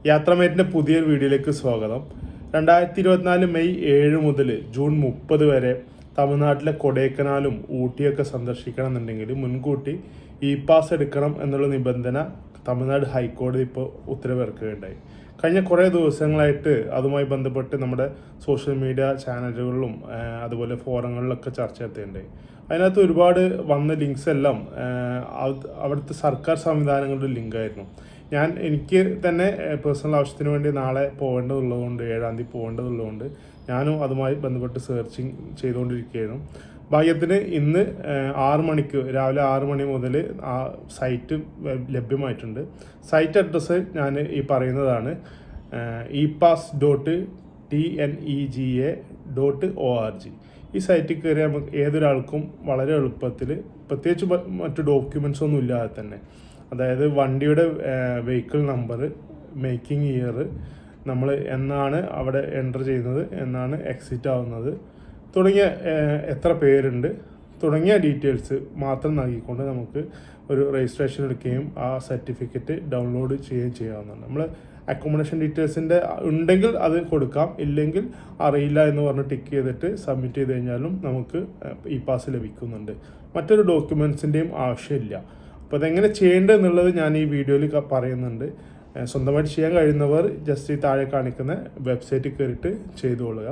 യാത്രാമേറ്റിൻ്റെ പുതിയൊരു വീഡിയോയിലേക്ക് സ്വാഗതം. 2024 മെയ് 7 മുതൽ ജൂൺ 30 വരെ തമിഴ്നാട്ടിലെ കൊടൈക്കനാലും ഊട്ടിയൊക്കെ സന്ദർശിക്കണം എന്നുണ്ടെങ്കിൽ മുൻകൂട്ടി ഇ പാസ് എടുക്കണം എന്നുള്ള നിബന്ധന തമിഴ്നാട് ഹൈക്കോടതി ഇപ്പോൾ ഉത്തരവിറക്കുകയുണ്ടായി. കഴിഞ്ഞ കുറേ ദിവസങ്ങളായിട്ട് അതുമായി ബന്ധപ്പെട്ട് നമ്മുടെ സോഷ്യൽ മീഡിയ ചാനലുകളിലും അതുപോലെ ഫോറങ്ങളിലൊക്കെ ചർച്ച നടത്തുകയുണ്ടായി. അതിനകത്ത് ഒരുപാട് വന്ന ലിങ്ക്സ് എല്ലാം അവിടുത്തെ സർക്കാർ സംവിധാനങ്ങളുടെ ലിങ്കായിരുന്നു. എനിക്ക് തന്നെ പേഴ്സണൽ ആവശ്യത്തിന് വേണ്ടി നാളെ പോകേണ്ടതുള്ളതുകൊണ്ട് 7-ാം തീയതി പോകേണ്ടതുള്ളതുകൊണ്ട് ഞാനും അതുമായി ബന്ധപ്പെട്ട് സെർച്ചിങ് ചെയ്തുകൊണ്ടിരിക്കുകയായിരുന്നു. ഭാഗ്യത്തിന് ഇന്ന് 6 മണിക്ക് രാവിലെ 6 മണി മുതൽ ആ സൈറ്റ് ലഭ്യമായിട്ടുണ്ട്. സൈറ്റ് അഡ്രസ്സ് ഞാൻ ഈ പറയുന്നതാണ് epass.tnega.org. ഈ സൈറ്റിൽ കയറി നമുക്ക് ഏതൊരാൾക്കും വളരെ എളുപ്പത്തിൽ, പ്രത്യേകിച്ച് മറ്റു ഡോക്യുമെൻറ്റ്സ് ഒന്നും ഇല്ലാതെ തന്നെ, അതായത് വണ്ടിയുടെ വെഹിക്കിൾ നമ്പർ, മേക്കിംഗ് ഇയർ, നമ്മൾ എന്നാണ് അവിടെ എൻ്റർ ചെയ്യുന്നത്, എന്നാണ് എക്സിറ്റ് ആവുന്നത് തുടങ്ങിയ എത്ര പേരുണ്ട് തുടങ്ങിയ ഡീറ്റെയിൽസ് മാത്രം നൽകിക്കൊണ്ട് നമുക്ക് ഒരു രജിസ്ട്രേഷൻ എടുക്കുകയും ആ സർട്ടിഫിക്കറ്റ് ഡൗൺലോഡ് ചെയ്യുകയും ചെയ്യാവുന്നതാണ്. നമ്മൾ അക്കോമഡേഷൻ ഡീറ്റെയിൽസിൻ്റെ ഉണ്ടെങ്കിൽ അത് കൊടുക്കാം, ഇല്ലെങ്കിൽ അറിയില്ല എന്ന് പറഞ്ഞ് ടിക്ക് ചെയ്തിട്ട് സബ്മിറ്റ് ചെയ്ത് കഴിഞ്ഞാലും നമുക്ക് ഇ പാസ് ലഭിക്കുന്നുണ്ട്. മറ്റൊരു ഡോക്യുമെൻറ്റ്സിൻ്റെയും ആവശ്യമില്ല. അപ്പോൾ അതെങ്ങനെ ചെയ്യേണ്ടത് എന്നുള്ളത് ഞാൻ ഈ വീഡിയോയിൽ പറയുന്നുണ്ട്. സ്വന്തമായിട്ട് ചെയ്യാൻ കഴിയുന്നവർ ജസ്റ്റ് ഈ താഴെ കാണിക്കുന്ന വെബ്സൈറ്റിൽ കയറിയിട്ട് ചെയ്തു കൊള്ളുക.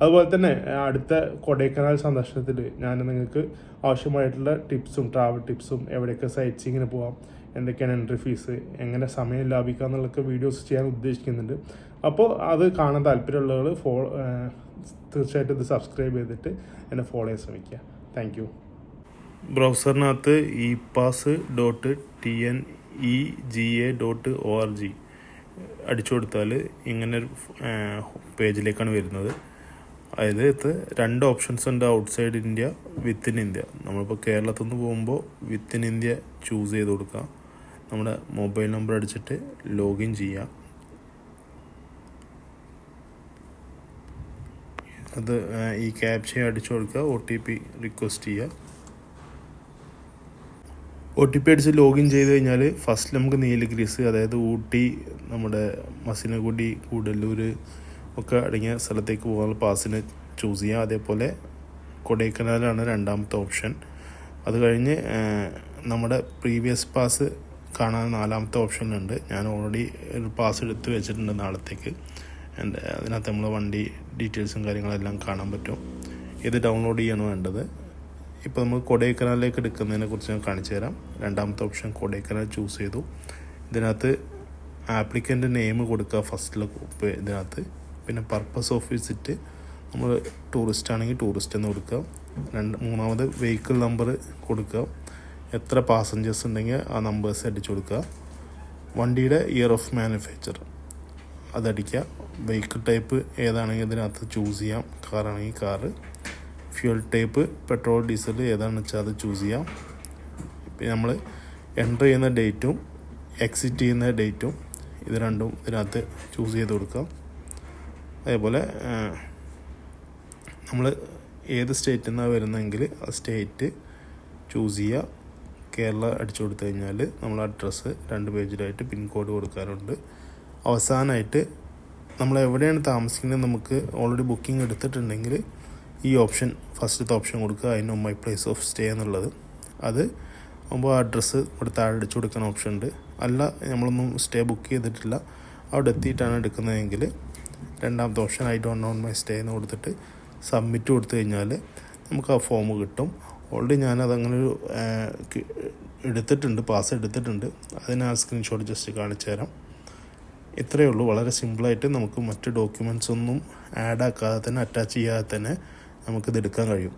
അതുപോലെ തന്നെ അടുത്ത കൊടൈക്കനാൽ സന്ദർശനത്തിൽ ഞാൻ നിങ്ങൾക്ക് ആവശ്യമായിട്ടുള്ള ടിപ്സും ട്രാവൽ ടിപ്സും, എവിടെയൊക്കെ സൈറ്റ് സീയിങ്ങിന് പോകാം, എന്തൊക്കെയാണ് എൻട്രി ഫീസ്, എങ്ങനെ സമയം ലാഭിക്കുക എന്നുള്ളൊക്കെ വീഡിയോസ് ചെയ്യാൻ ഉദ്ദേശിക്കുന്നുണ്ട്. അപ്പോൾ അത് കാണാൻ താല്പര്യമുള്ളവർ തീർച്ചയായിട്ടും ഇത് സബ്സ്ക്രൈബ് ചെയ്തിട്ട് എന്നെ ഫോളോ ചെയ്യാൻ ശ്രമിക്കുക. Thank you. ബ്രൗസറിനകത്ത് epass.tnega.org അടിച്ചു കൊടുത്താൽ ഇങ്ങനൊരു പേജിലേക്കാണ് വരുന്നത്. അതായത് 2 ഓപ്ഷൻസ് ഉണ്ട്, ഔട്ട്സൈഡ് ഇന്ത്യ, വിത്തിൻ ഇന്ത്യ. നമ്മളിപ്പോൾ കേരളത്തിൽ നിന്ന് പോകുമ്പോൾ വിത്തിൻ ഇന്ത്യ ചൂസ് ചെയ്ത് കൊടുക്കുക. നമ്മുടെ മൊബൈൽ നമ്പർ അടിച്ചിട്ട് ലോഗിൻ ചെയ്യുക. അത് ഈ ക്യാപ്ച അടിച്ചു കൊടുക്കുക, OTP റിക്വസ്റ്റ് ചെയ്യുക. OTP അടിച്ച് ലോഗിൻ ചെയ്ത് കഴിഞ്ഞാൽ ഫസ്റ്റ് നമുക്ക് നീലഗിരീസ്, അതായത് ഊട്ടി, നമ്മുടെ മസിനഗുഡി, കൂടല്ലൂർ ഒക്കെ അടങ്ങിയ സ്ഥലത്തേക്ക് പോകാനുള്ള പാസിന് ചൂസ് ചെയ്യുക. അതേപോലെ കൊടൈക്കനാലാണ് 2ാമത്തെ ഓപ്ഷൻ. അത് കഴിഞ്ഞ് നമ്മുടെ പ്രീവിയസ് പാസ് കാണാൻ 4ാമത്തെ ഓപ്ഷനിലുണ്ട്. ഞാൻ ഓൾറെഡി ഒരു പാസ് എടുത്ത് വെച്ചിട്ടുണ്ട് നാളത്തേക്ക്. അതിനകത്ത് നമ്മൾ വണ്ടി ഡീറ്റെയിൽസും കാര്യങ്ങളെല്ലാം കാണാൻ പറ്റും. ഇത് ഡൗൺലോഡ് ചെയ്യാണ് വേണ്ടത്. ഇപ്പോൾ നമ്മൾ കൊടൈക്കനാലിലേക്ക് എടുക്കുന്നതിനെ കുറിച്ച് ഞാൻ കാണിച്ചു തരാം. 2ാമത്തെ ഓപ്ഷൻ കൊടൈക്കനാൽ ചൂസ് ചെയ്തു. ഇതിനകത്ത് ആപ്ലിക്കൻ്റ് നെയിം കൊടുക്കുക ഫസ്റ്റിൽ ഇതിനകത്ത്. പിന്നെ പർപ്പസ് ഓഫ് വിസിറ്റ്, നമ്മൾ ടൂറിസ്റ്റ് ആണെങ്കിൽ ടൂറിസ്റ്റ് എന്ന് കൊടുക്കുക. 3ാമത് വെഹിക്കിൾ നമ്പർ കൊടുക്കുക. എത്ര പാസഞ്ചേഴ്സ് ഉണ്ടെങ്കിൽ ആ നമ്പേഴ്സ് അടിച്ചു കൊടുക്കുക. വണ്ടിയുടെ ഇയർ ഓഫ് മാനുഫാക്ചർ അതടിക്കുക. വെഹിക്കിൾ ടൈപ്പ് ഏതാണെങ്കിൽ ഇതിനകത്ത് ചൂസ് ചെയ്യാം. കാറാണെങ്കിൽ car. Fuel type petrol, diesel ഏതാണെന്ന് വെച്ചാൽ അത് ചൂസ് ചെയ്യാം. പിന്നെ നമ്മൾ എൻ്റർ ചെയ്യുന്ന ഡേറ്റും എക്സിറ്റ് ചെയ്യുന്ന ഡേറ്റും ഇത് രണ്ടും ഇതിനകത്ത് ചൂസ് ചെയ്ത് കൊടുക്കാം. അതേപോലെ നമ്മൾ ഏത് സ്റ്റേറ്റിൽ നിന്നാണ് വരുന്നതെങ്കിൽ ആ സ്റ്റേറ്റ് ചൂസ് ചെയ്യുക. കേരള അടിച്ചു കൊടുത്തു കഴിഞ്ഞാൽ നമ്മൾ അഡ്രസ്സ് 2 പേജിലായിട്ട് പിൻകോഡ് കൊടുക്കാറുണ്ട്. അവസാനമായിട്ട് നമ്മൾ എവിടെയാണ് താമസിക്കുന്നത് നമുക്ക് ഓൾറെഡി ബുക്കിംഗ് എടുത്തിട്ടുണ്ടെങ്കിൽ ഈ ഓപ്ഷൻ, ഫസ്റ്റത്തെ ഓപ്ഷൻ കൊടുക്കുക. അതിന് മൈ പ്ലേസ് ഓഫ് സ്റ്റേ എന്നുള്ളത്. അത് ആകുമ്പോൾ അഡ്രസ്സ് ഇവിടെ താഴെ അടിച്ചു കൊടുക്കുന്ന ഓപ്ഷൻ ഉണ്ട്. അല്ല, നമ്മളൊന്നും സ്റ്റേ ബുക്ക് ചെയ്തിട്ടില്ല, അവിടെ എത്തിയിട്ടാണ് എടുക്കുന്നതെങ്കിൽ 2ാമത്തെ option I don't know my stay എന്ന് കൊടുത്തിട്ട് സബ്മിറ്റ് കൊടുത്തു കഴിഞ്ഞാൽ നമുക്ക് ആ ഫോം കിട്ടും. ഓൾറെഡി ഞാനതങ്ങനൊരു എടുത്തിട്ടുണ്ട്, പാസ് എടുത്തിട്ടുണ്ട്. അതിന് ആ സ്ക്രീൻഷോട്ട് ജസ്റ്റ് കാണിച്ചു തരാം. ഇത്രയേ ഉള്ളൂ. വളരെ സിമ്പിളായിട്ട് നമുക്ക് മറ്റ് ഡോക്യുമെൻറ്റ്സ് ഒന്നും ആഡ് ആക്കാതെ തന്നെ, അറ്റാച്ച് ചെയ്യാതെ തന്നെ നമുക്കിത് എടുക്കാൻ കഴിയും.